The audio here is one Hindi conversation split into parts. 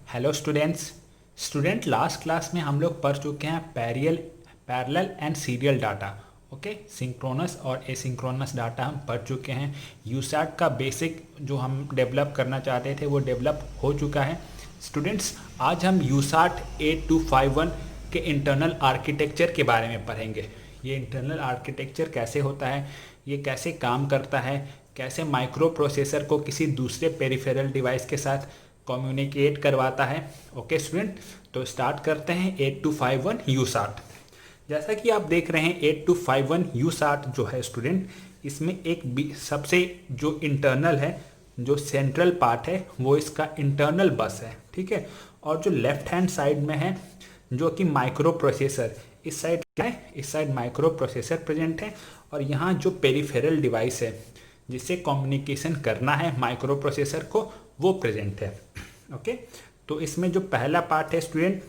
हेलो स्टूडेंट लास्ट क्लास में हम लोग पढ़ चुके हैं parallel and serial data. Okay, synchronous और एसिंक्रोनस डाटा हम पढ़ चुके हैं। यूसैट का बेसिक जो हम डेवलप करना चाहते थे वो डेवलप हो चुका है। स्टूडेंट्स, आज हम यूसैट 8251 के इंटरनल आर्किटेक्चर के बारे में पढ़ेंगे। ये इंटरनल आर्किटेक्चर कैसे होता है, ये कैसे काम करता है, कैसे माइक्रो प्रोसेसर को किसी दूसरे पेरिफेरल डिवाइस के साथ कम्युनिकेट करवाता है। ओके स्टूडेंट, तो स्टार्ट करते हैं 8251 यूसैट। जैसा कि आप देख रहे हैं 8251 यूसैट जो है स्टूडेंट, इसमें एक सबसे जो इंटरनल है, जो सेंट्रल पार्ट है वो इसका इंटरनल बस है, ठीक है। और जो लेफ्ट हैंड साइड में है जो कि माइक्रो प्रोसेसर, इस साइड क्या है, इस साइड माइक्रो प्रोसेसर प्रेजेंट है। और यहाँ जो पेरिफेरल डिवाइस है जिससे कम्युनिकेशन करना है माइक्रो प्रोसेसर को, वो प्रेजेंट है। ओके, तो इसमें जो पहला पार्ट है स्टूडेंट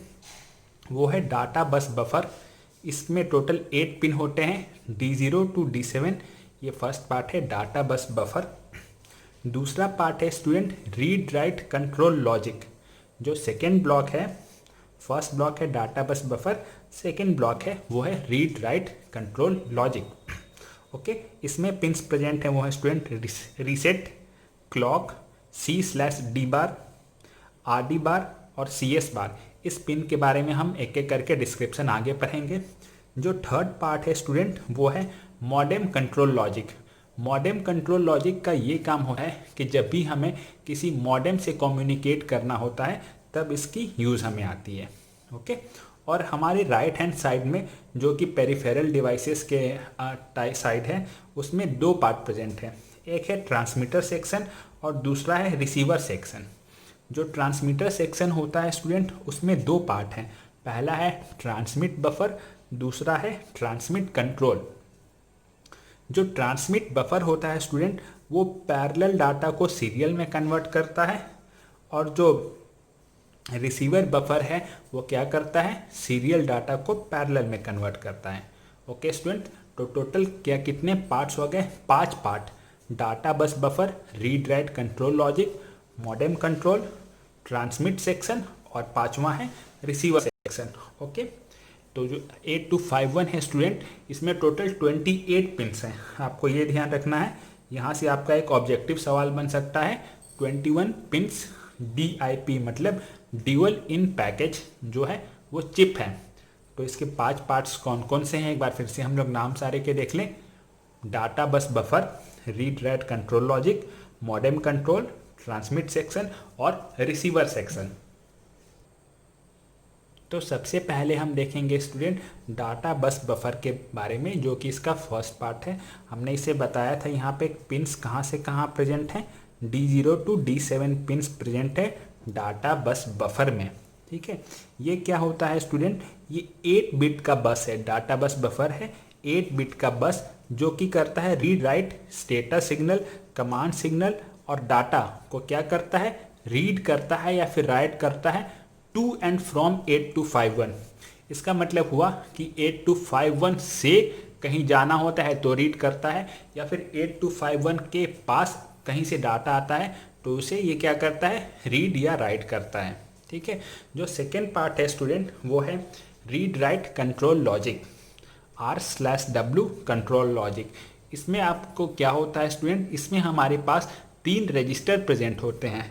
वो है डाटा बस बफर। इसमें टोटल 8 पिन होते हैं, D0 to D7। ये फर्स्ट पार्ट है डाटा बस बफर। दूसरा पार्ट है student read write control logic. जो सेकेंड ब्लॉक है, फर्स्ट ब्लॉक है डाटा बस बफर, सेकेंड ब्लॉक है वो है read write control logic. Okay, इसमें पिन्स प्रेजेंट हैं वो है स्टूडेंट रीसेट, क्लॉक, C/D बार, RD बार और CS बार। इस पिन के बारे में हम एक एक करके डिस्क्रिप्शन आगे पढ़ेंगे। जो थर्ड पार्ट है स्टूडेंट वो है modem control logic. Modem control logic का ये काम होता है कि जब भी हमें किसी मॉडेम से कम्युनिकेट करना होता है तब इसकी यूज़ हमें आती है। ओके, और हमारे राइट हैंड साइड में जो कि पेरिफेरल डिवाइसेस के साइड है उसमें दो पार्ट प्रेजेंट है। एक है ट्रांसमीटर सेक्शन और दूसरा है रिसीवर सेक्शन। जो ट्रांसमीटर सेक्शन होता है स्टूडेंट उसमें दो पार्ट हैं। पहला है ट्रांसमिट बफर, दूसरा है ट्रांसमिट कंट्रोल। जो ट्रांसमिट बफर होता है स्टूडेंट वो पैरेलल डाटा को सीरियल में कन्वर्ट करता है, और जो रिसीवर बफर है वो क्या करता है, सीरियल डाटा को पैरेलल में कन्वर्ट करता है। ओके स्टूडेंट, तो टोटल क्या कितने पार्ट्स हो गए, 5 पार्ट। डाटा बस buffer, read write control logic, modem control, transmit section और पांचवा है रिसीवर सेक्शन। ओके, तो जो 8251 है स्टूडेंट, इसमें टोटल 28 पिन्स हैं। आपको ये ध्यान रखना है, यहाँ से आपका एक ऑब्जेक्टिव सवाल बन सकता है। 21 पिन्स DIP मतलब ड्यूअल इन पैकेज जो है वो चिप है। तो इसके 5 पार्ट्स कौन कौन से हैं, एक बार फिर से हम लोग नाम सारे के देख लें। डाटा बस buffer, read write control logic, modem control, transmit section और रिसीवर सेक्शन। तो सबसे पहले हम देखेंगे स्टूडेंट डाटा बस बफर के बारे में, जो कि इसका फर्स्ट पार्ट है। हमने इसे बताया था यहाँ पे पिन्स कहाँ से कहाँ प्रेजेंट हैं। D0 to D7 pins present है डाटा बस बफर में, ठीक है। ये क्या होता है स्टूडेंट, ये 8 बिट का बस है, डाटा बस बफर है 8 बिट का बस, जो कि करता है read write, status signal, command signal और डाटा को क्या करता है, रीड करता है या फिर राइट करता है टू एंड फ्रॉम 8251। इसका मतलब हुआ कि 8251 से कहीं जाना होता है तो रीड करता है, या फिर 8251 के पास कहीं से डाटा आता है तो उसे ये क्या करता है, रीड या राइट करता है, ठीक है। जो सेकेंड पार्ट है स्टूडेंट वो है read write control logic, R/W control logic. इसमें आपको क्या होता है स्टूडेंट, इसमें हमारे पास 3 रजिस्टर प्रेजेंट होते हैं,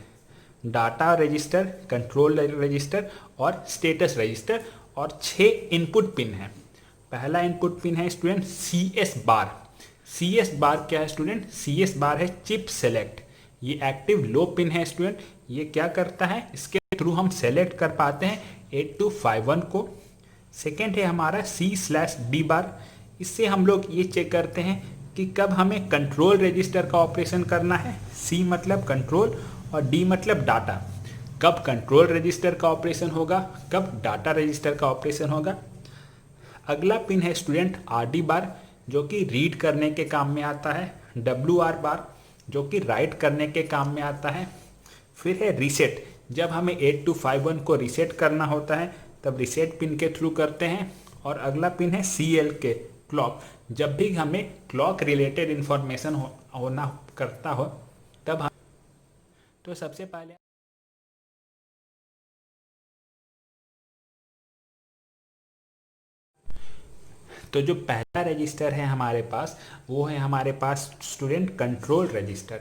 डाटा रजिस्टर, कंट्रोल रजिस्टर और स्टेटस रजिस्टर, और 6 इनपुट पिन है। पहला इनपुट पिन है स्टूडेंट CS बार। CS बार क्या है स्टूडेंट, CS बार है चिप सेलेक्ट। ये एक्टिव लो पिन है स्टूडेंट। ये क्या करता है, इसके थ्रू हम सेलेक्ट कर पाते हैं 8251 को। सेकेंड है हमारा C/D बार। इससे हम लोग ये चेक करते हैं कि कब हमें कंट्रोल रजिस्टर का ऑपरेशन करना है, C मतलब कंट्रोल और D मतलब डाटा। कब कंट्रोल रजिस्टर का ऑपरेशन होगा, कब डाटा रजिस्टर का ऑपरेशन होगा। अगला पिन है स्टूडेंट RD बार, जो कि रीड करने के काम में आता है। WR बार, जो कि राइट करने के काम में आता है। फिर है रीसेट, जब हमें 8251 को रीसेट करना होता है तब रीसेट पिन के थ्रू करते हैं। और अगला पिन है CLK क्लॉक, जब भी हमें क्लॉक रिलेटेड इंफॉर्मेशन होना करता हो तब हम। तो सबसे पहले तो जो पहला रजिस्टर है हमारे पास, वो है हमारे पास स्टूडेंट कंट्रोल रजिस्टर।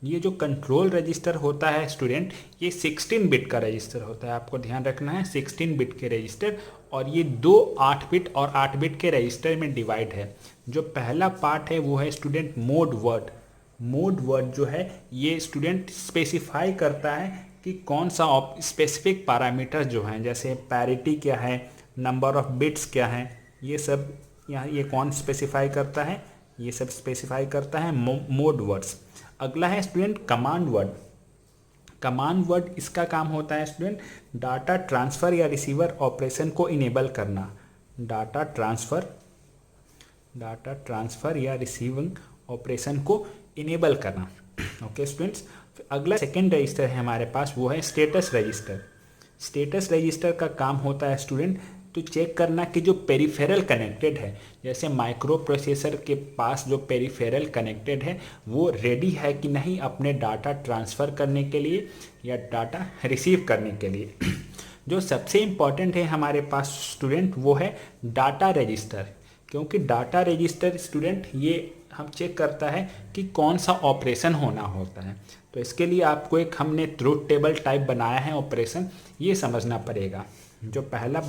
ये जो कंट्रोल रजिस्टर होता है स्टूडेंट, ये 16 बिट का रजिस्टर होता है, आपको ध्यान रखना है 16 बिट के रजिस्टर, और ये दो 8 बिट और 8 बिट के रजिस्टर में डिवाइड है। जो पहला पार्ट है वो है student mode word. Mode word जो है ये स्टूडेंट स्पेसिफाई करता है कि कौन सा स्पेसिफिक पैरामीटर जो हैं, जैसे पैरिटी क्या है, नंबर ऑफ बिट्स क्या हैं, ये सब यहाँ ये कौन स्पेसिफाई करता है, ये सब स्पेसिफाई करता है मोड वर्ड्स। अगला है student command word. Command word इसका काम होता है स्टूडेंट डाटा ट्रांसफ़र या रिसीवर ऑपरेशन को इनेबल करना। डाटा ट्रांसफ़र या रिसीविंग ऑपरेशन को इनेबल करना। ओके स्टूडेंट्स, अगला सेकेंड रजिस्टर है हमारे पास, वो है स्टेटस रजिस्टर। स्टेटस रजिस्टर का काम होता है स्टूडेंट तो चेक करना कि जो पेरिफेरल कनेक्टेड है, जैसे माइक्रो प्रोसेसर के पास जो पेरिफेरल कनेक्टेड है वो रेडी है कि नहीं अपने डाटा ट्रांसफ़र करने के लिए या डाटा रिसीव करने के लिए। जो सबसे इम्पॉर्टेंट है हमारे पास स्टूडेंट वो है डाटा रजिस्टर, क्योंकि डाटा रजिस्टर स्टूडेंट ये हम चेक करता है कि कौन सा ऑपरेशन होना होता है। तो इसके लिए आपको एक हमने ट्रूथ टेबल टाइप बनाया है ऑपरेशन, ये समझना पड़ेगा। जो पहला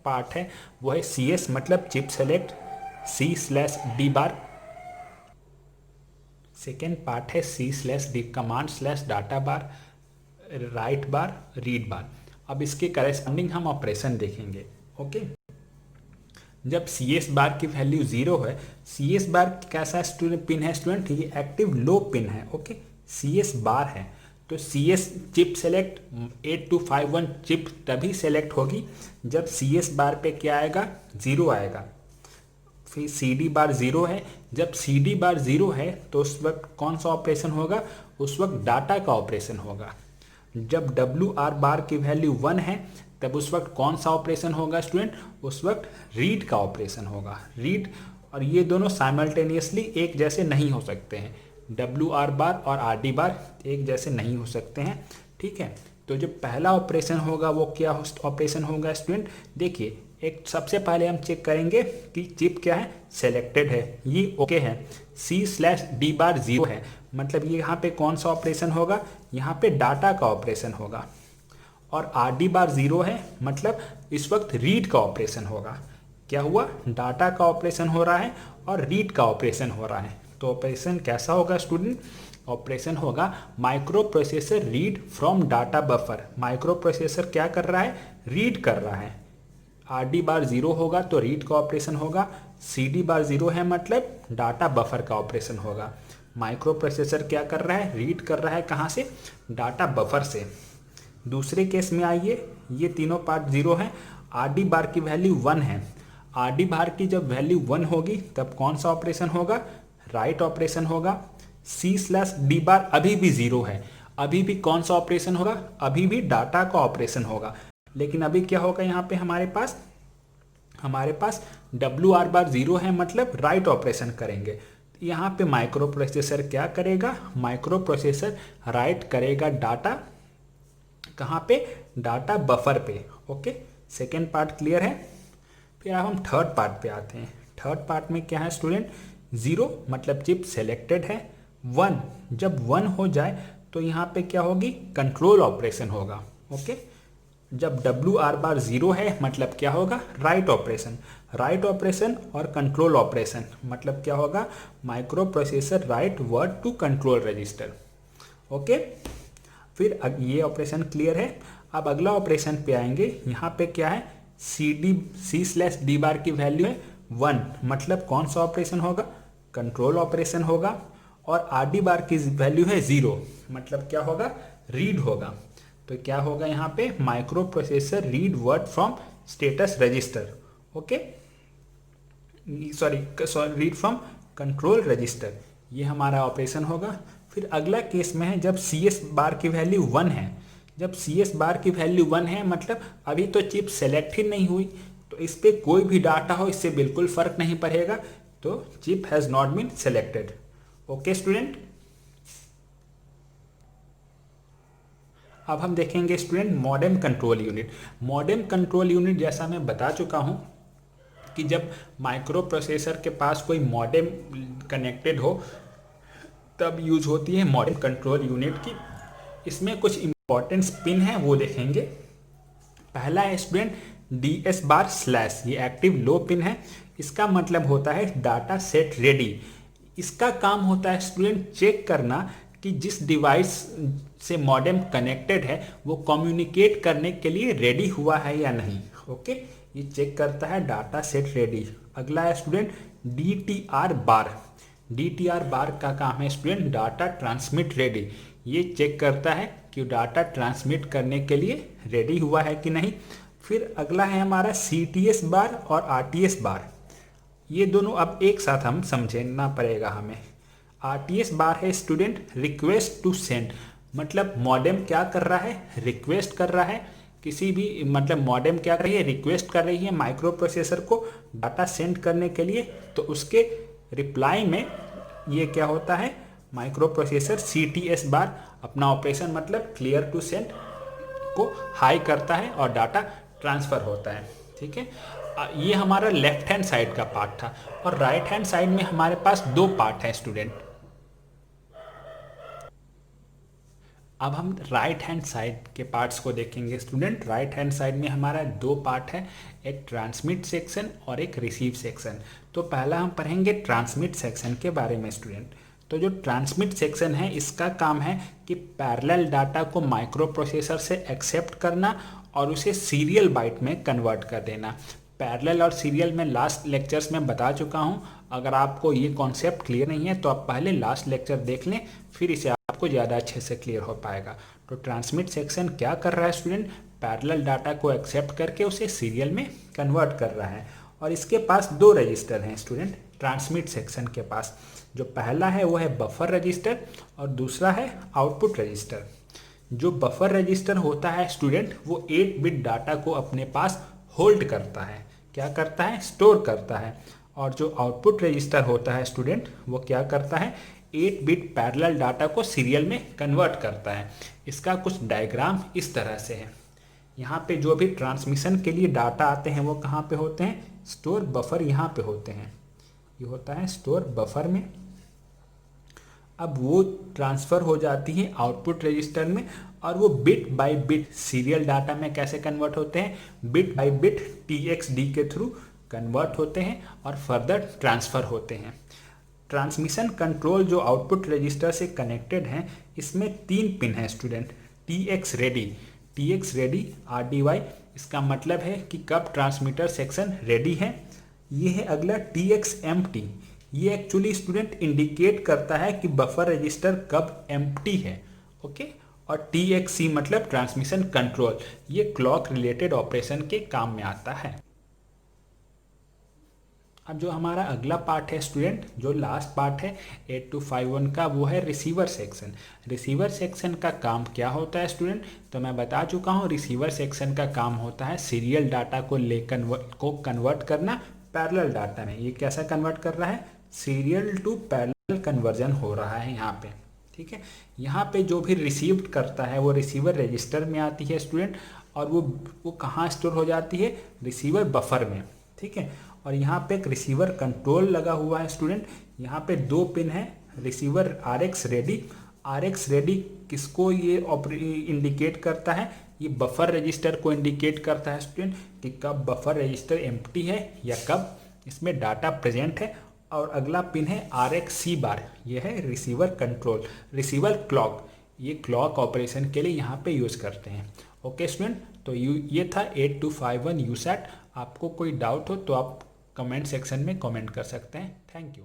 पार्ट है वो है CS मतलब चिप सेलेक्ट C/D बार। सेकेंड पार्ट है C/D कमांड स्लैश डाटा बार, राइट बार, रीड बार। अब इसके करेस्पॉन्डिंग हम ऑपरेशन देखेंगे। ओके, जब CS बार की वैल्यू 0 है, CS बार कैसा स्टूडेंट पिन है स्टूडेंट, ये एक्टिव लो पिन है। ओके, CS बार है तो CS चिप सेलेक्ट 8251 चिप तभी सेलेक्ट होगी जब CS बार पे क्या आएगा, 0 आएगा। फिर CD बार 0 है, जब CD बार 0 है तो उस वक्त कौन सा ऑपरेशन होगा, उस वक्त डाटा का ऑपरेशन होगा। जब WR बार की वैल्यू 1 है तब उस वक्त कौन सा ऑपरेशन होगा स्टूडेंट, उस वक्त रीड का ऑपरेशन होगा। रीड और ये दोनों साइमल्टेनियसली एक जैसे नहीं हो सकते हैं, WR बार और RD बार एक जैसे नहीं हो सकते हैं। ठीक है, तो जो पहला ऑपरेशन होगा वो क्या ऑपरेशन होगा स्टूडेंट, देखिए एक सबसे पहले हम चेक करेंगे कि चिप क्या है, सेलेक्टेड है, ये ओके है। C/D बार 0 है, मतलब ये यहाँ पे कौन सा ऑपरेशन होगा, यहाँ पे डाटा का ऑपरेशन होगा। और RD बार 0 है, मतलब इस वक्त रीड का ऑपरेशन होगा। क्या हुआ, डाटा का ऑपरेशन हो रहा है और रीड का ऑपरेशन हो रहा है। तो ऑपरेशन कैसा होगा स्टूडेंट, ऑपरेशन होगा micro processor read from data buffer. Micro processor क्या कर रहा है, रीड कर रहा है। RD बार 0 होगा तो रीड का ऑपरेशन होगा, CD बार 0 है मतलब डाटा बफर का ऑपरेशन होगा। माइक्रो प्रोसेसर क्या कर रहा है, रीड कर रहा है कहाँ से, डाटा बफर से। दूसरे केस में आइए, ये तीनों पार्ट 0 हैं, RD बार की वैल्यू 1 है। RD बार की जब वैल्यू 1 होगी तब कौन सा ऑपरेशन होगा, राइट ऑपरेशन होगा। C/D बार अभी भी 0 है, अभी भी कौन सा ऑपरेशन होगा, अभी भी डाटा का ऑपरेशन होगा। लेकिन अभी क्या होगा, यहाँ पे हमारे पास WR बार 0 है, मतलब राइट ऑपरेशन करेंगे। यहाँ पे माइक्रो प्रोसेसर क्या करेगा, माइक्रो प्रोसेसर राइट करेगा डाटा कहाँ पे, डाटा बफर पे। ओके, सेकेंड पार्ट क्लियर है। फिर अब हम थर्ड पार्ट पे आते हैं। थर्ड पार्ट में क्या है स्टूडेंट, 0 मतलब चिप सेलेक्टेड है, 1 जब 1 हो जाए तो यहाँ पे क्या होगी, कंट्रोल ऑपरेशन होगा। ओके, जब WR बार 0 है मतलब क्या होगा, राइट ऑपरेशन। राइट ऑपरेशन और कंट्रोल ऑपरेशन मतलब क्या होगा, microprocessor write word to control register. Okay, फिर ये ऑपरेशन क्लियर है। अब अगला ऑपरेशन पे आएंगे, यहाँ पे क्या है, C/D बार की वैल्यू है 1, मतलब कौन सा ऑपरेशन होगा, कंट्रोल ऑपरेशन होगा। और RD बार की वैल्यू है 0, मतलब क्या होगा, रीड होगा। तो क्या होगा यहाँ पे, micro processor read word from status register. Okay, sorry read from control register, ये हमारा ऑपरेशन होगा। फिर अगला केस में है जब CS बार की वैल्यू 1 है। जब CS बार की वैल्यू 1 है मतलब अभी तो चिप सेलेक्ट ही नहीं हुई, तो इस पर कोई भी डाटा हो इससे बिल्कुल फर्क नहीं पड़ेगा, तो chip has not been selected. Okay student, अब हम देखेंगे student modem control unit. Modem control unit जैसा मैं बता चुका हूँ कि जब माइक्रो प्रोसेसर के पास कोई मॉडेम कनेक्टेड हो तब यूज होती है मॉडेम कंट्रोल यूनिट की। इसमें कुछ इंपॉर्टेंट पिन है वो देखेंगे। पहला है स्टूडेंट DS बार स्लैश, ये एक्टिव लो पिन है। इसका मतलब होता है डाटा सेट रेडी। इसका काम होता है स्टूडेंट चेक करना कि जिस डिवाइस से मॉडेम कनेक्टेड है वो कम्युनिकेट करने के लिए रेडी हुआ है या नहीं। ओके, ये चेक करता है डाटा सेट रेडी। अगला है स्टूडेंट DTR बार। DTR बार का काम है स्टूडेंट डाटा ट्रांसमिट रेडी। ये चेक करता है कि डाटा ट्रांसमिट करने के लिए रेडी हुआ है कि नहीं। फिर अगला है हमारा CTS बार और RTS बार। ये दोनों अब एक साथ हम समझना पड़ेगा हमें। RTS बार है स्टूडेंट रिक्वेस्ट टू सेंड, मतलब मॉडेम क्या कर रहा है, रिक्वेस्ट कर रहा है किसी भी, मतलब मॉडेम क्या कर रही है, रिक्वेस्ट कर रही है माइक्रो प्रोसेसर को डाटा सेंड करने के लिए। तो उसके रिप्लाई में ये क्या होता है, माइक्रो प्रोसेसर CTS बार अपना ऑपरेशन मतलब क्लियर टू सेंड को हाई करता है और डाटा ट्रांसफ़र होता है। ठीक है, ये हमारा लेफ्ट हैंड साइड का पार्ट था। और राइट हैंड साइड में हमारे पास दो पार्ट है स्टूडेंट। अब हम राइट हैंड साइड के पार्ट्स को देखेंगे स्टूडेंट। राइट हैंड साइड में हमारा दो पार्ट है, एक ट्रांसमिट सेक्शन और एक रिसीव सेक्शन। तो पहला हम पढ़ेंगे ट्रांसमिट सेक्शन के बारे में स्टूडेंट। तो जो ट्रांसमिट सेक्शन है इसका काम है कि पैरेलल डाटा को माइक्रो प्रोसेसर से एक्सेप्ट करना और उसे सीरियल बाइट में कन्वर्ट कर देना। पैरेलल और सीरियल में लास्ट लेक्चर्स में बता चुका हूँ। अगर आपको ये कॉन्सेप्ट क्लियर नहीं है तो आप पहले लास्ट लेक्चर देख लें, फिर इसे आपको ज़्यादा अच्छे से क्लियर हो पाएगा। तो ट्रांसमिट सेक्शन क्या कर रहा है स्टूडेंट, पैरेलल डाटा को एक्सेप्ट करके उसे सीरियल में कन्वर्ट कर रहा है। और इसके पास दो रजिस्टर हैं स्टूडेंट ट्रांसमिट सेक्शन के पास। जो पहला है वो है बफर रजिस्टर और दूसरा है आउटपुट रजिस्टर। जो बफर रजिस्टर होता है स्टूडेंट वो 8 बिट डाटा को अपने पास होल्ड करता है, क्या करता है, स्टोर करता है। और जो आउटपुट रजिस्टर होता है स्टूडेंट वो क्या करता है, 8 बिट पैरेलल डाटा को सीरियल में कन्वर्ट करता है। इसका कुछ डायग्राम इस तरह से है। यहाँ पे जो भी ट्रांसमिशन के लिए डाटा आते हैं वो कहाँ पे होते हैं, स्टोर बफर यहाँ पे होते हैं। ये होता है स्टोर बफर में। अब वो ट्रांसफ़र हो जाती है आउटपुट रजिस्टर में और वो bit by bit serial data में कैसे कन्वर्ट होते हैं, बिट बाय बिट TXD के थ्रू कन्वर्ट होते हैं और फर्दर ट्रांसफ़र होते हैं। ट्रांसमिशन कंट्रोल जो आउटपुट रजिस्टर से कनेक्टेड हैं इसमें 3 पिन हैं स्टूडेंट। TX रेडी RDY, इसका मतलब है कि कब ट्रांसमीटर सेक्शन रेडी है। ये है अगला TX एम्प्टी, ये एक्चुअली स्टूडेंट इंडिकेट करता है कि बफर रजिस्टर कब एम्प्टी है। ओके, और TXC मतलब ट्रांसमिशन कंट्रोल, ये क्लॉक रिलेटेड ऑपरेशन के काम में आता है। अब जो हमारा अगला पार्ट है स्टूडेंट, जो लास्ट पार्ट है 8251 का, वो है रिसीवर सेक्शन। रिसीवर सेक्शन का काम क्या होता है स्टूडेंट, तो मैं बता चुका हूँ। रिसीवर सेक्शन का काम होता है सीरियल डाटा को कन्वर्ट करना पैरेलल डाटा में। ये कैसा कन्वर्ट कर रहा है, सीरियल टू पैरेलल कन्वर्जन हो रहा है यहाँ पे। ठीक है, यहाँ पे जो भी रिसीव्ड करता है वो रिसीवर रजिस्टर में आती है स्टूडेंट, और वो कहाँ स्टोर हो जाती है, रिसीवर बफर में। ठीक है, और यहाँ पे एक रिसीवर कंट्रोल लगा हुआ है स्टूडेंट। यहाँ पे 2 पिन है, रिसीवर RX रेडी किसको ये इंडिकेट करता है, ये बफर रजिस्टर को इंडिकेट करता है स्टूडेंट कि कब बफर रजिस्टर एम्प्टी है या कब इसमें डाटा प्रेजेंट है। और अगला पिन है RXC बार, ये है रिसीवर कंट्रोल, रिसीवर क्लॉक, ये क्लॉक ऑपरेशन के लिए यहाँ पे यूज़ करते हैं। ओके स्टूडेंट, तो ये था 8251 यूसैट। आपको कोई डाउट हो तो आप कमेंट सेक्शन में कमेंट कर सकते हैं। Thank you.